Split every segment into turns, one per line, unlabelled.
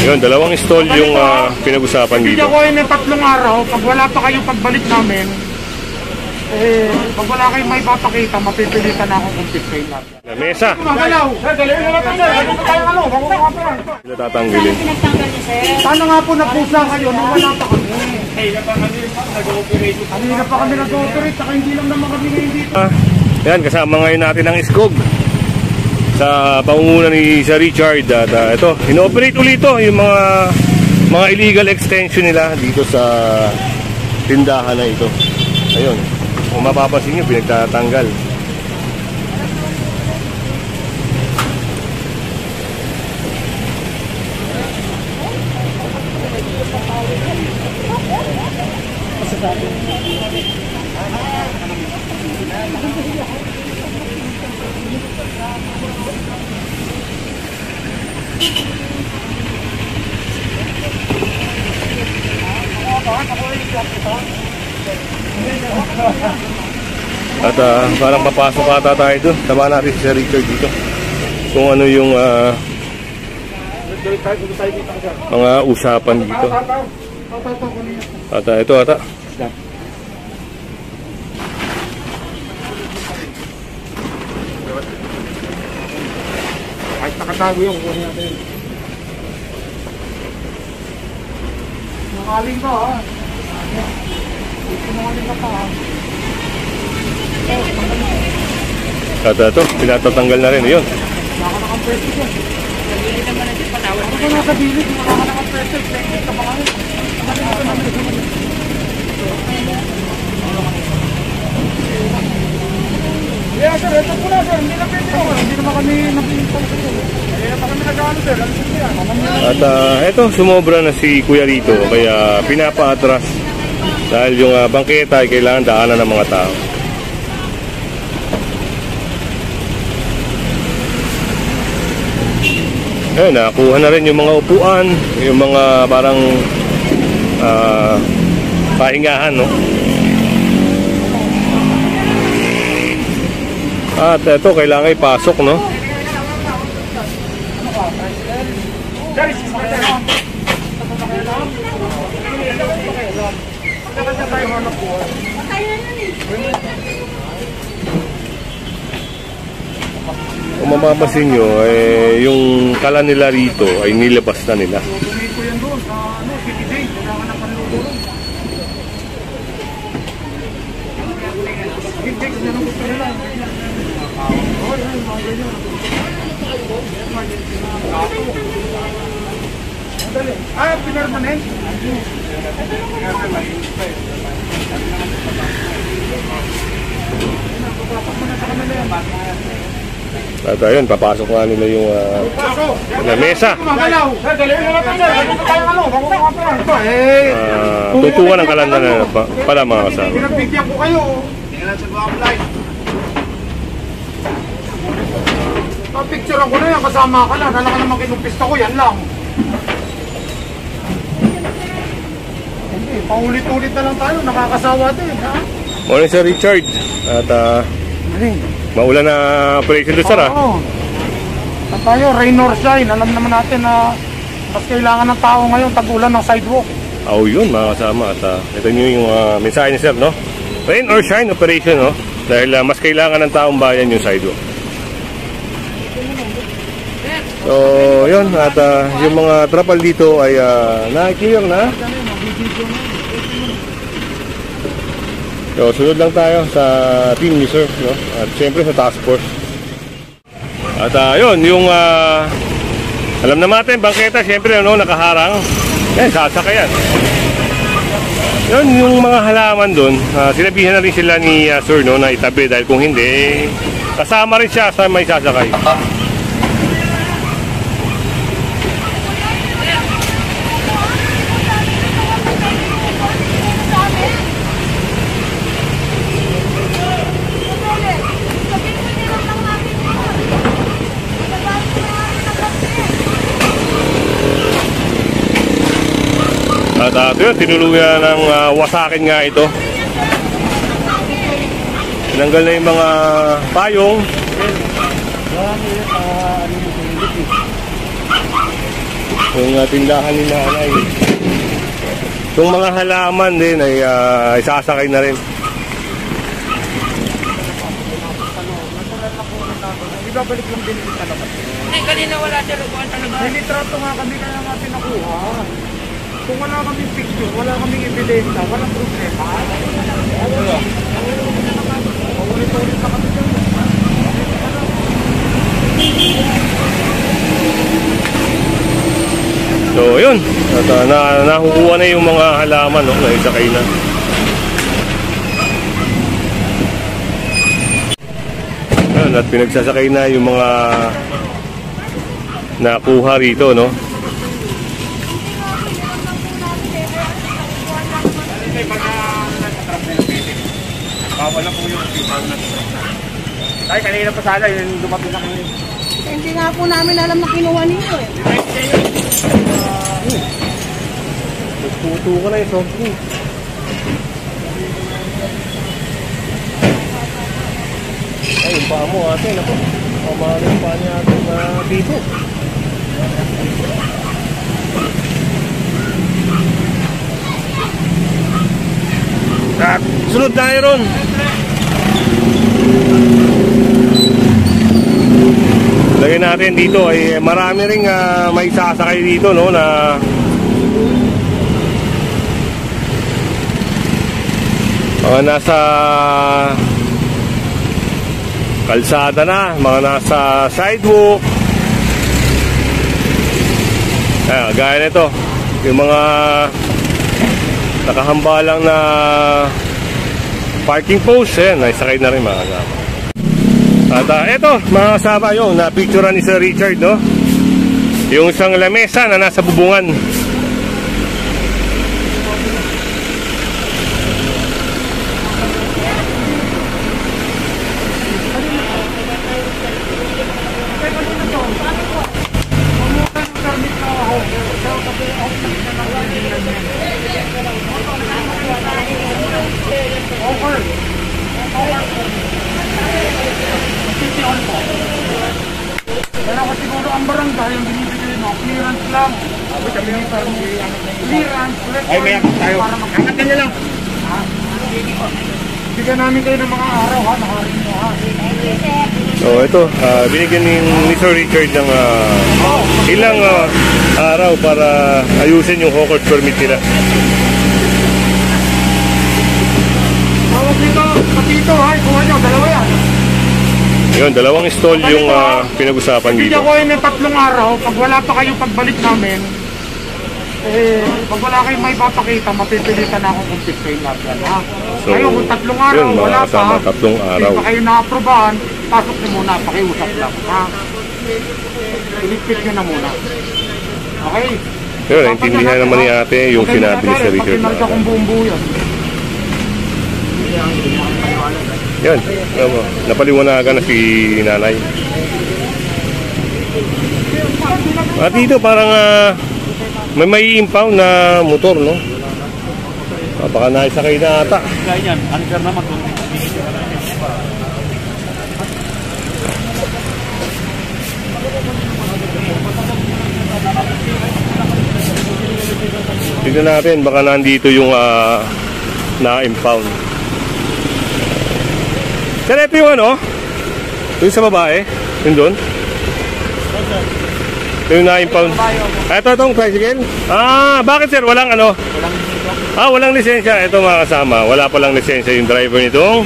Yun, dalawang stall yung pinag-usapan dito.
Hindi ako yun ng 3 araw. Pag wala pa kayo pagbalik namin, pag wala kayong may papakita, mapipilitan ako kung 15 lang.
Mesa.
Magalaw. Dali na lang tayo. Dali tayo ano.
Sila tatanggilin.
Sana nga po napusa kayo nung wala pa kami. Kanina pa kami nag-ooperate. Saka hindi lang naman kami ngayon dito.
Yan, kasama ngayon natin ang Iskog sa pangunguna ni Sir Richard. At ito, ino-operate ulit ito yung mga illegal extension nila dito sa tindahan na ito. Ayun, kung mapapansin nyo, pinagtatanggal. At parang papasok ata tayo doon. Tama natin si Sir Richard dito kung ano yung mga usapan dito. At ito ata
kahit nakatago yung kunin natin. Nakaling ka ha. Nakaling ka pa ha.
At ito, pinatatanggal na rin. Yun.
Nakakampreso ko. Nagili naman natin panawal. Ako ka nasa bilig. Nakakampreso. Nagili ka pa kami. Yeah, sir. Ito po na, sir. Hindi na pwede ako. Hindi naman kami nag-iimpon sa sir. Hindi naman kami nag-ano, sir. At
ito, sumobra na si Kuya Rito. Kaya pinapaatras. Dahil yung bangketa ay kailangan daanan ng mga tao. Ayun, nakuha na rin yung mga upuan, yung mga parang pahingahan, no? At ito, kailangan ipasok, no? Kung mapapansin nyo, yung kala nila rito ay nilabas na nila.
Pinermanent.
At ayun, papasok nga nila yung mesa. Tutukan ng kalanda na pala mga kasama.
Pinagbigyan ko kayo. Picturean ko na yan, kasama ka lang. Dala ka naman kinumpista ko, yan lang. Hindi, paulit-ulit na lang tayo. Nakakasawa din, ha?
Morning, Sir Richard. At maulan na operation doon, sir, ha?
Oo. At tayo, rain or shine. Alam naman natin na mas kailangan ng tao ngayon, tag-ulan ng sidewalk.
Yun, mga kasama. At ito nyo yung mensahe ni sir, no? Rain or shine operation, no? Dahil mas kailangan ng taong bayan yung sidewalk. So, yun. At yung mga trapal dito ay na-clear na. So, sunod lang tayo sa team ni sir, no? At siyempre sa task force. At yun, yung alam na natin, bangketa, siyempre, no, nakaharang. Yan, sasakayan. Yun, yung mga halaman dun, sinabihan na rin sila ni sir, no, na itabi. Dahil kung hindi, kasama rin siya sa may sasakay. At yun, tinuluyan ng wasakin nga ito. Tinanggal na yung mga payong. yung tindahan ni nanay. Yung mga halaman din ay isasakay na rin.
Ibabalik lang din yung talaga.
Ay, kanina wala siya lukuhan talaga.
May litrato nga kami kaya natin nakuha. Kung wala kaming picture, wala kaming ebidensya, walang problema. Ulit-ulit na kami dyan.
So yun, at nakukuha na yung mga halaman, no? Naisakay na. Yun, at pinagsasakay na yung mga nakuha rito, no?
Wala po yung people na ay, kanina pa sana yung dumating na kayo.
Hindi nga po namin alam na kinuha ninyo eh.
Tuto ko na yung soft drink. Ay, yung paa mo ate, naku. Pamahal yung paa niya ate na dito. At sunod tayo ron. Lagyan natin dito ay marami ring may sasakay dito, no, na mga nasa kalsada na, mga nasa sidewalk. Gaya nito, yung mga nakahambalang na parking post, naisakay na rin mga kasama. At eto mga kasama, yung na-picturean ni Sir Richard, no? Yung isang lamesa na nasa bubungan.
Pero ako siguro ang barangay yung binibigay mo, clearance lang. Clearance. Ay, may akong tayo. Angat nyo lang. Bigyan namin kayo ng mga araw, ha? Nakarin nyo, ha?
So ito, binigyan ni Sir Richard ng ilang araw para ayusin yung hawkers permit nila.
Tawag dito, patito, ha? Kuha nyo, dalawa yan.
Yun, dalawang stall yung pinag-usapan dito.
Bigyan ko kayo ng 3 araw. Pag wala pa kayo pagbalik namin, pag wala kayong may papakita, mapipilitan na akong confiscate lahat yan, ha?
So,
kayo, kung 3 araw,
yun,
wala pa.
3 araw.
Hindi pa kayo na-aprobahan, pasok nyo muna, pakiusap lang, ha? Iligpit nyo na muna. Okay?
Yun, naintindihan naman ni ate yung sinabi ni Sir Richard.
Pag akong buong buo yan.
Yan, napaliwanagan na si nanay. At dito parang may impound na motor, no? Baka naisakay na ata.
Ganyan, anchor naman kung
tignan natin, baka nandito yung na-impound. Sir, ito yung ano? Yung sa babae? Yung doon? Yung na-impound. Ito, itong tricycle? Bakit sir? Walang ano? Walang lisensya. Ito mga kasama, wala palang lisensya yung driver nitong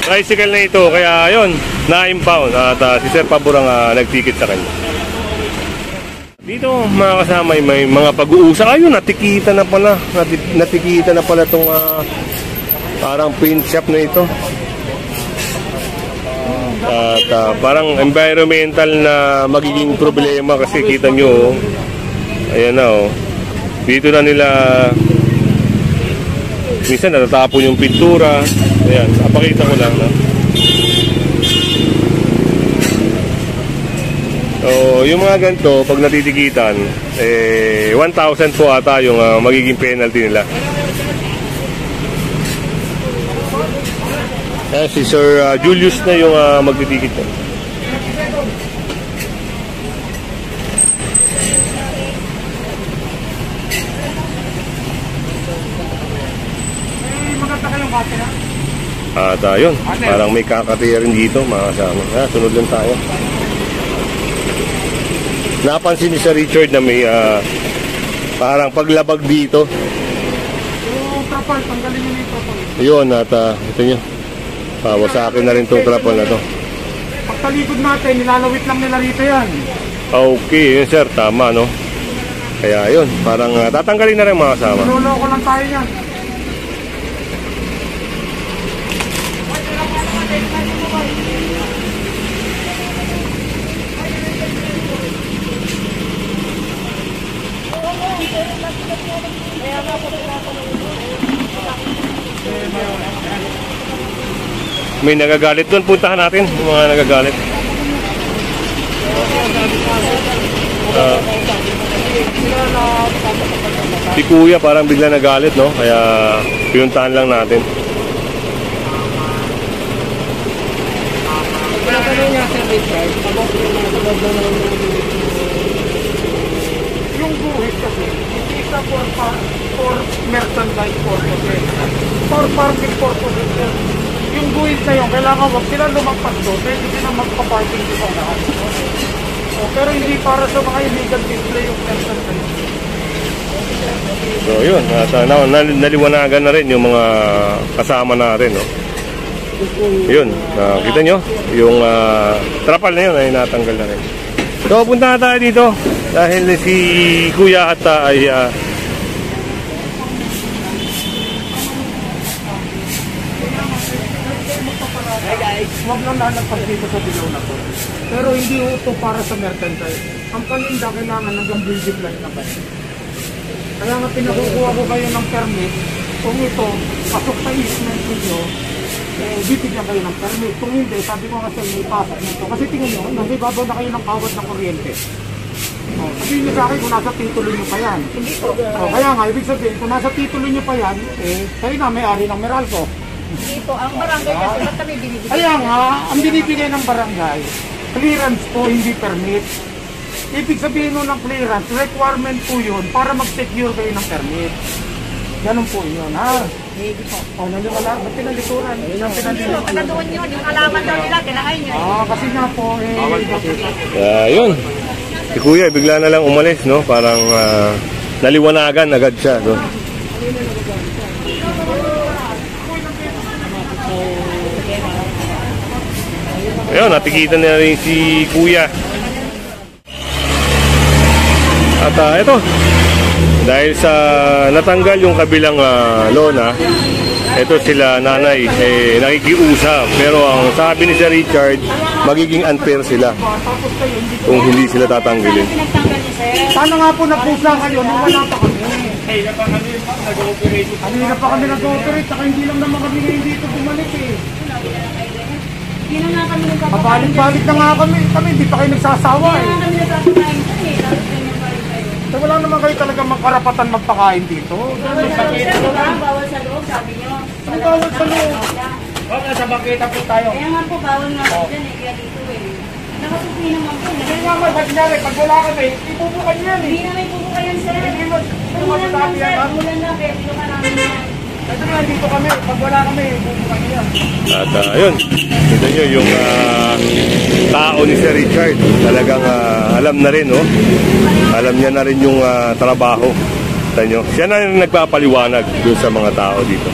tricycle na ito. Kaya yun, na-impound. At si Sir Pabor ang nag-ticket sa kanya. Dito mga kasama, may mga pag-uusap. Ayun, natikita na pala. Natikita na pala itong parang paint shop na ito. At parang environmental na magiging problema kasi kita nyo, ayan na dito na nila minsan natatapon yung pintura. Ayan, papakita ko lang, no? So yung mga ganito pag natitikitan 1,000 po ata yung magiging penalty nila. Si Sir Julius na yung magtitikit na. At yun, parang may kakatiya rin dito mga kasama. Sunod lang tayo. Napansin ni Sir Richard na may parang paglabag dito.
Yung trapal, tanggalin nyo na yung trapal.
Yun, at ito nyo. Wasakin na rin itong trapal na to.
Pagtalikod natin, nilalawit lang nila rito yan.
Okay, yun sir, tama no. Kaya yun, parang tatanggalin na rin mga kasama.
Niloloko lang tayo yan.
May nagagalit doon, puntahan natin yung mga nagagalit. Si Kuya parang bigla nagalit, no? Kaya pinuntahan lang natin.
Yung guhit kasi, hindi isa for merchandise purposes. For parking purposes. Yung guhit na yun, kailangan wag sila lumagpas doon. Pwede sila magpa-parking dito lahat. Pero hindi para sa mga illegal display yung merchandise.
So yun, at naliwanagan na rin yung mga kasama natin, no? Yun, kita nyo, yung trapal na yun ay natanggal na rin. So punta na tayo dito dahil si Kuya at ay
Huwag lang lalagpas dito sa dilaw na to. Pero hindi ito para sa merchandise. Ang paninda kailangan hanggang building line na ba? Kaya nga pinakukuha ko kayo ng permit. Kung ito, pasok sa easement ninyo, bibigyan kayo ng permit. Kung hindi, sabi ko nga sa inyo, ipasok nito. Kasi tingnan nyo, nasibabaw na kayo ng kawad ng kuryente. Sabihin nyo sa akin kung nasa titulo nyo pa yan. Kaya nga, ibig sabihin, kung nasa titulo nyo pa yan, kayo na may-ari ng Meralco.
Dito, ang barangay kasi ba't kami binibigay?
Kaya nga, ang binibigay ng barangay, clearance po, hindi permit. Ibig sabihin nun ng clearance, requirement po yun para mag-secure kayo ng permit. Ganun po yun, ha?
Hindi po.
Naniwala, ba't pinalikuran?
Dito, taga doon yun. Yung alaman daw nila, tinahay nyo.
Kasi nga po,
yun. Si Kuya bigla na lang umalis, no? Parang naliwanagan agad siya, no? Ayun, natikitan na rin si Kuya. At ito, dahil sa natanggal yung kabilang lona, ito sila nanay, nakikiusap. Pero ang sabi ni Sir Richard, magiging unfair sila kung hindi sila tatanggalin.
sana nga po napusa kayo, nung wala pa kami. Kanina pa kami nag-ooperate, saka hindi lang naman kami ngayon dito bumalik eh.
Hindi na kami nagpapakain.
Pabalik-balik na nga kami, hindi pa kayo nagsasawa eh.
Hindi na kami nagpapakain dyan eh. Tapos ganyan pa rin kayo.
So, wala naman kayo talaga magkarapatan magpakain dito.
Bawal sa loob, bawal sa loob, sabi nyo.
Ano bawal sa loob? Sa bangketa po tayo.
Kaya nga po, bawal nga po dyan eh. Kaya dito eh. Nakasupi naman po.
Hindi nga mo, sabi niya pag wala kami, ipupukan yan eh.
Hindi na may pupukayan sir.
Hindi mo,
Umulan lang sir, umulan lang. Kaya dito ka namin yan.
ito nga, dito kami, pag wala kami, ipupukan yan.
At ayun, kita nyo yung tao ni Sir Richard. Talagang alam na rin, no? Alam niya na rin yung trabaho. Kita nyo, siya na rin nagpapaliwanag dun sa mga tao dito.